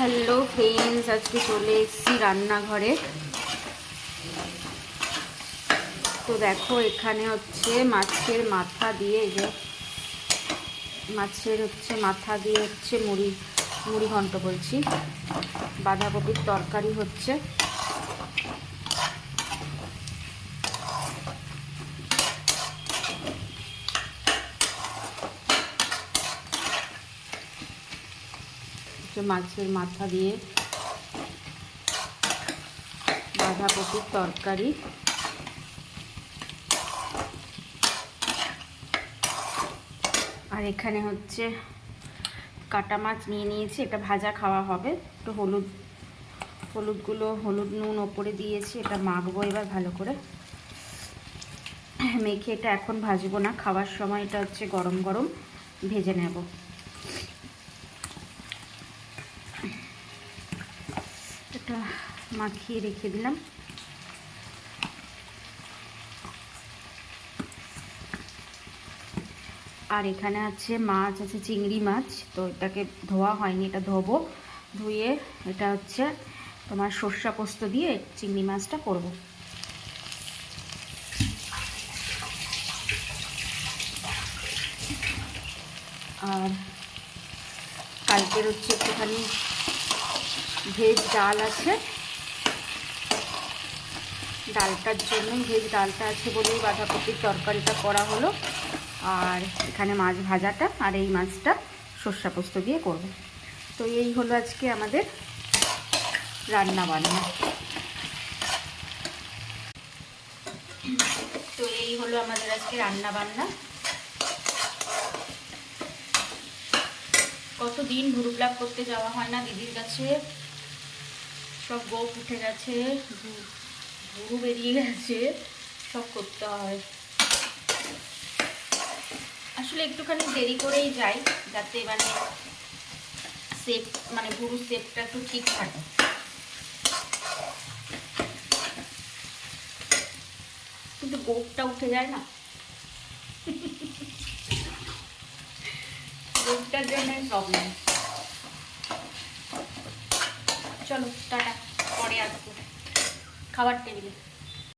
Hello friends, আজকে চলে এসেছি রান্নাঘরে। তো দেখো, এখানে হচ্ছে মাছের মাথা দিয়ে, যে মাছের মাথা দিয়ে মুড়ি ঘন্ট বলছি, বাঁধাকপির তরকারি হচ্ছে। মাছের মাথা দিয়ে বাঁধাকপির তরকারি। আর এখানে হচ্ছে কাটা মাছ নিয়ে নিয়েছি, এটা ভাজা খাওয়া হবে। একটু হলুদ নুন ওপরে দিয়েছি, এটা মাখবো এবার ভালো করে মেখে। এটা এখন ভাজবো না, খাওয়ার সময় এটা হচ্ছে গরম গরম ভেজে নেব। এটা মাখিয়ে রেখে দিলাম। আর এখানে আছে মাছ, আছে চিংড়ি মাছ। তো এটাকে ধোয়া হয়নি, এটা ধোবো। ধুয়ে এটা হচ্ছে তোমার সর্ষা পোস্ত দিয়ে চিংড়ি মাছটা করব। আর কালকের হচ্ছে একটুখানি ভেজ ডাল আছে, ডালটার জন্যই, ভেজ ডালটা আছে বলেই বাঁধাকপির তরকারিটা করা হলো। আর এখানে মাছ ভাজাটা, আর এই মাছটা সর্ষা পোস্ত দিয়ে করব। তো এই হলো আজকে আমাদের রান্না বান্না। কতদিন ভুরু ব্লগ করতে যাওয়া হয় না দিদির কাছে, সব গোপ উঠে গেছে, ভুরু বেরিয়ে গেছে, সব করতে হয়। আসলে একটুখানি দেরি করেই যাই, যাতে ভুরুর শেপটা একটু ঠিক থাকে। কিন্তু গোপটা উঠে যায় না, গোপটার জন্য প্রবলেম। চলো টাটা, পরে আসবো খাবার টেবিলে।